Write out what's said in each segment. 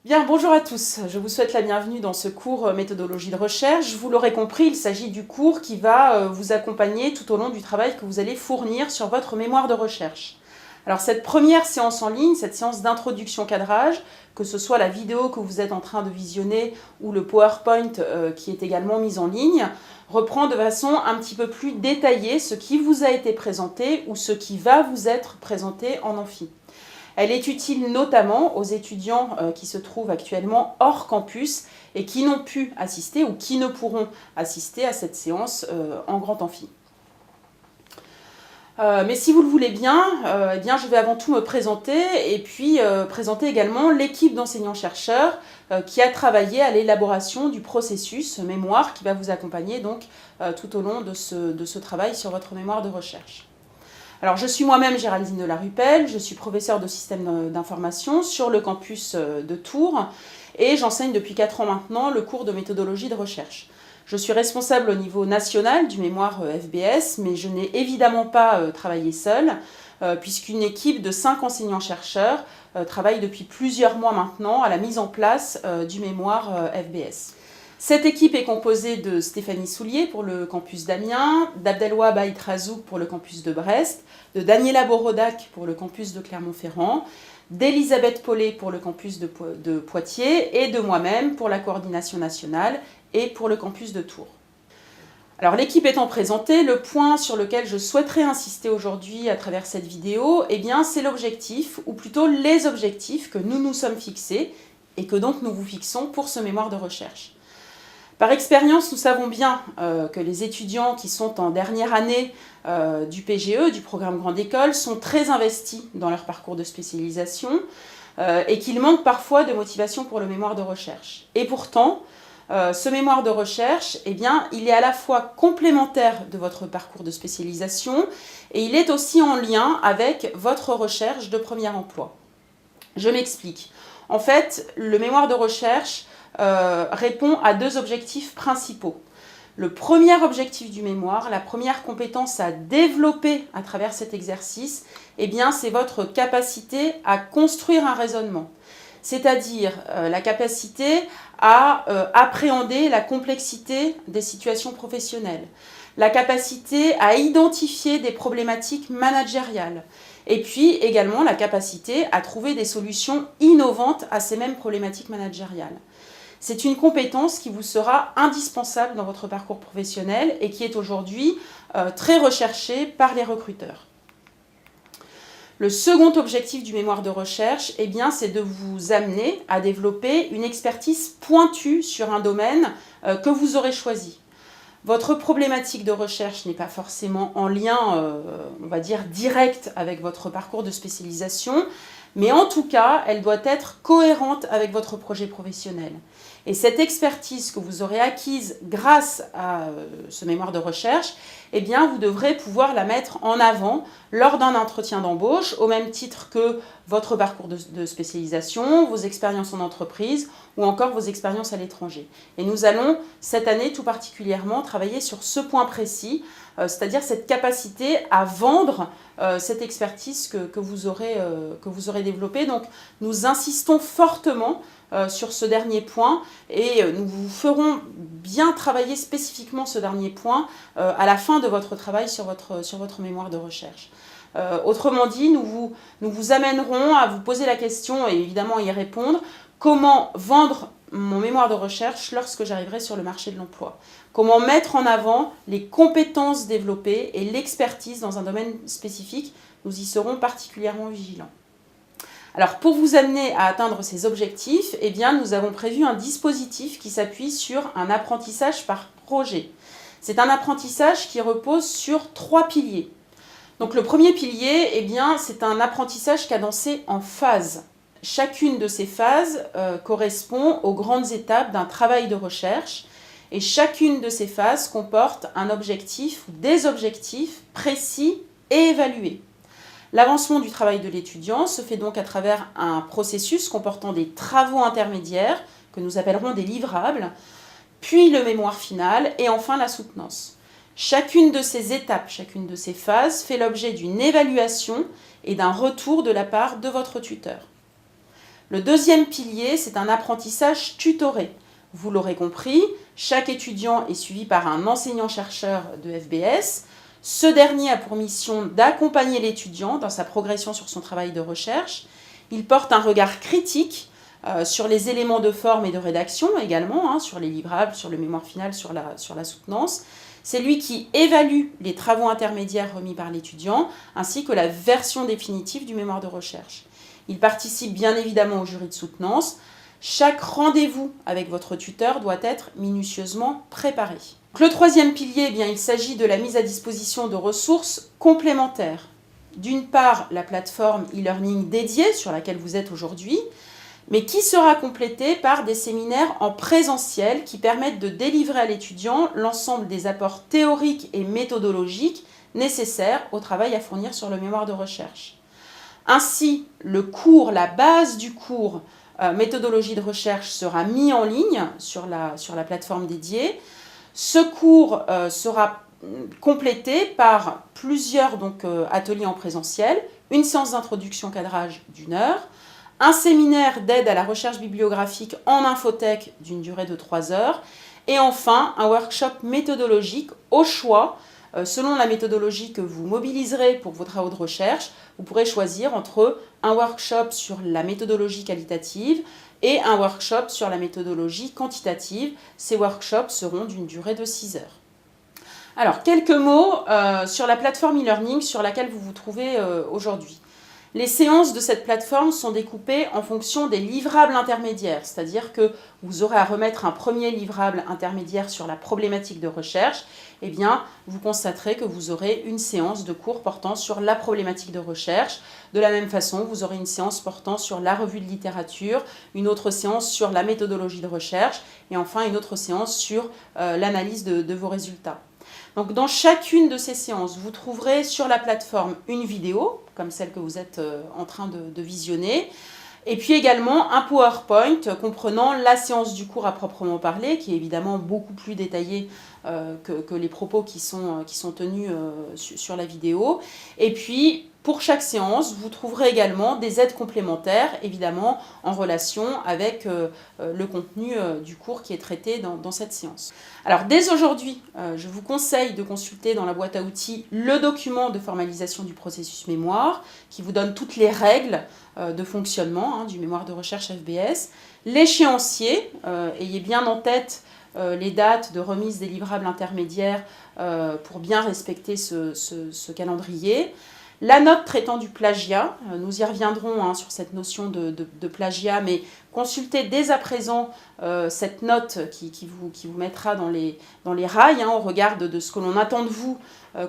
Bien, bonjour à tous. Je vous souhaite la bienvenue dans ce cours méthodologie de recherche. Vous l'aurez compris, il s'agit du cours qui va vous accompagner tout au long du travail que vous allez fournir sur votre mémoire de recherche. Alors cette première séance en ligne, cette séance d'introduction cadrage, que ce soit la vidéo que vous êtes en train de visionner ou le PowerPoint qui est également mis en ligne, reprend de façon un petit peu plus détaillée ce qui vous a été présenté ou ce qui va vous être présenté en amphi. Elle est utile notamment aux étudiants qui se trouvent actuellement hors campus et qui n'ont pu assister ou qui ne pourront assister à cette séance en grand amphi. Mais si vous le voulez bien, je vais avant tout me présenter et puis présenter également l'équipe d'enseignants-chercheurs qui a travaillé à l'élaboration du processus mémoire qui va vous accompagner donc tout au long de ce travail sur votre mémoire de recherche. Alors, je suis moi-même Géraldine de la Rupelle, je suis professeure de système d'information sur le campus de Tours et j'enseigne depuis 4 ans maintenant le cours de méthodologie de recherche. Je suis responsable au niveau national du mémoire FBS, mais je n'ai évidemment pas travaillé seule, puisqu'une équipe de 5 enseignants-chercheurs travaille depuis plusieurs mois maintenant à la mise en place du mémoire FBS. Cette équipe est composée de Stéphanie Soulier pour le campus d'Amiens, d'Abdelwahab Aït-Razouk pour le campus de Brest, de Daniela Borodac pour le campus de Clermont-Ferrand, d'Elisabeth Paulet pour le campus de Poitiers et de moi-même pour la coordination nationale et pour le campus de Tours. Alors l'équipe étant présentée, le point sur lequel je souhaiterais insister aujourd'hui à travers cette vidéo, c'est l'objectif, ou plutôt les objectifs que nous nous sommes fixés et que donc nous vous fixons pour ce mémoire de recherche. Par expérience, nous savons bien que les étudiants qui sont en dernière année du PGE, du programme Grande École, sont très investis dans leur parcours de spécialisation et qu'ils manquent parfois de motivation pour le mémoire de recherche. Et pourtant, ce mémoire de recherche, il est à la fois complémentaire de votre parcours de spécialisation et il est aussi en lien avec votre recherche de premier emploi. Je m'explique. En fait, le mémoire de recherche répond à 2 objectifs principaux. Le premier objectif du mémoire, la première compétence à développer à travers cet exercice, c'est votre capacité à construire un raisonnement. C'est-à-dire la capacité à appréhender la complexité des situations professionnelles, la capacité à identifier des problématiques managériales, et puis également la capacité à trouver des solutions innovantes à ces mêmes problématiques managériales. C'est une compétence qui vous sera indispensable dans votre parcours professionnel et qui est aujourd'hui très recherchée par les recruteurs. Le second objectif du mémoire de recherche, c'est de vous amener à développer une expertise pointue sur un domaine que vous aurez choisi. Votre problématique de recherche n'est pas forcément en lien, direct avec votre parcours de spécialisation, mais en tout cas, elle doit être cohérente avec votre projet professionnel. Et cette expertise que vous aurez acquise grâce à ce mémoire de recherche, vous devrez pouvoir la mettre en avant lors d'un entretien d'embauche, au même titre que votre parcours de spécialisation, vos expériences en entreprise ou encore vos expériences à l'étranger. Et nous allons, cette année tout particulièrement, travailler sur ce point précis, c'est-à-dire cette capacité à vendre cette expertise que vous aurez développée. Donc, nous insistons fortement sur ce dernier point et nous vous ferons bien travailler spécifiquement ce dernier point à la fin de votre travail sur votre mémoire de recherche. Autrement dit, nous vous amènerons à vous poser la question et évidemment à y répondre. Comment vendre mon mémoire de recherche lorsque j'arriverai sur le marché de l'emploi? Comment mettre en avant les compétences développées et l'expertise dans un domaine spécifique? Nous y serons particulièrement vigilants. Alors, pour vous amener à atteindre ces objectifs, nous avons prévu un dispositif qui s'appuie sur un apprentissage par projet. C'est un apprentissage qui repose sur 3 piliers. Donc, le premier pilier, c'est un apprentissage cadencé en phases. Chacune de ces phases correspond aux grandes étapes d'un travail de recherche et chacune de ces phases comporte un objectif ou des objectifs précis et évalués. L'avancement du travail de l'étudiant se fait donc à travers un processus comportant des travaux intermédiaires que nous appellerons des livrables, puis le mémoire final et enfin la soutenance. Chacune de ces étapes, chacune de ces phases fait l'objet d'une évaluation et d'un retour de la part de votre tuteur. Le deuxième pilier, c'est un apprentissage tutoré. Vous l'aurez compris, chaque étudiant est suivi par un enseignant-chercheur de FBS. Ce dernier a pour mission d'accompagner l'étudiant dans sa progression sur son travail de recherche. Il porte un regard critique sur les éléments de forme et de rédaction également, sur les livrables, sur le mémoire final, sur la soutenance. C'est lui qui évalue les travaux intermédiaires remis par l'étudiant, ainsi que la version définitive du mémoire de recherche. Il participe bien évidemment au jury de soutenance. Chaque rendez-vous avec votre tuteur doit être minutieusement préparé. Le troisième pilier, il s'agit de la mise à disposition de ressources complémentaires. D'une part, la plateforme e-learning dédiée sur laquelle vous êtes aujourd'hui, mais qui sera complétée par des séminaires en présentiel qui permettent de délivrer à l'étudiant l'ensemble des apports théoriques et méthodologiques nécessaires au travail à fournir sur le mémoire de recherche. Ainsi, le cours, la base du cours méthodologie de recherche sera mis en ligne sur la plateforme dédiée. Ce cours sera complété par plusieurs ateliers en présentiel, une séance d'introduction cadrage d'1 heure, un séminaire d'aide à la recherche bibliographique en infothèque d'une durée de 3 heures, et enfin un workshop méthodologique au choix. Selon la méthodologie que vous mobiliserez pour vos travaux de recherche, vous pourrez choisir entre un workshop sur la méthodologie qualitative et un workshop sur la méthodologie quantitative. Ces workshops seront d'une durée de 6 heures. Alors, quelques mots sur la plateforme e-learning sur laquelle vous vous trouvez aujourd'hui. Les séances de cette plateforme sont découpées en fonction des livrables intermédiaires, c'est-à-dire que vous aurez à remettre un premier livrable intermédiaire sur la problématique de recherche, vous constaterez que vous aurez une séance de cours portant sur la problématique de recherche. De la même façon, vous aurez une séance portant sur la revue de littérature, une autre séance sur la méthodologie de recherche et enfin une autre séance sur l'analyse de vos résultats. Donc, dans chacune de ces séances, vous trouverez sur la plateforme une vidéo, comme celle que vous êtes en train de visionner, et puis également un PowerPoint comprenant la séance du cours à proprement parler, qui est évidemment beaucoup plus détaillée que les propos qui sont tenus sur la vidéo. Et puis, pour chaque séance, vous trouverez également des aides complémentaires, évidemment en relation avec le contenu du cours qui est traité dans cette séance. Alors, dès aujourd'hui, je vous conseille de consulter dans la boîte à outils le document de formalisation du processus mémoire, qui vous donne toutes les règles de fonctionnement du mémoire de recherche FBS. L'échéancier, ayez bien en tête les dates de remise des livrables intermédiaires pour bien respecter ce calendrier. La note traitant du plagiat, nous y reviendrons sur cette notion de plagiat, mais consultez dès à présent cette note qui vous mettra dans les rails au regard de ce que l'on attend de vous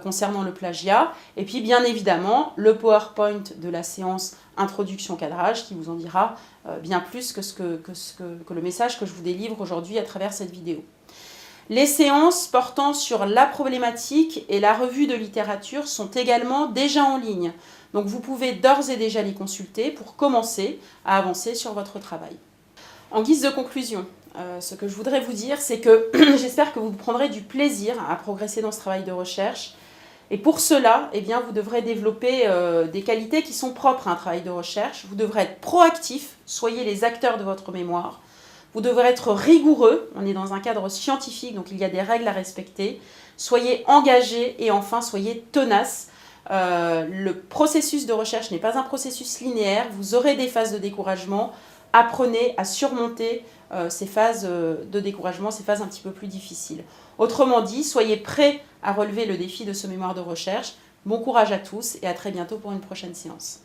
concernant le plagiat. Et puis bien évidemment, le PowerPoint de la séance introduction cadrage qui vous en dira bien plus que le message que je vous délivre aujourd'hui à travers cette vidéo. Les séances portant sur la problématique et la revue de littérature sont également déjà en ligne. Donc vous pouvez d'ores et déjà les consulter pour commencer à avancer sur votre travail. En guise de conclusion, ce que je voudrais vous dire, c'est que j'espère que vous prendrez du plaisir à progresser dans ce travail de recherche. Et pour cela, vous devrez développer des qualités qui sont propres à un travail de recherche. Vous devrez être proactif, soyez les acteurs de votre mémoire. Vous devrez être rigoureux, on est dans un cadre scientifique, donc il y a des règles à respecter. Soyez engagés et enfin soyez tenaces. Le processus de recherche n'est pas un processus linéaire, vous aurez des phases de découragement. Apprenez à surmonter ces phases de découragement, ces phases un petit peu plus difficiles. Autrement dit, soyez prêts à relever le défi de ce mémoire de recherche. Bon courage à tous et à très bientôt pour une prochaine séance.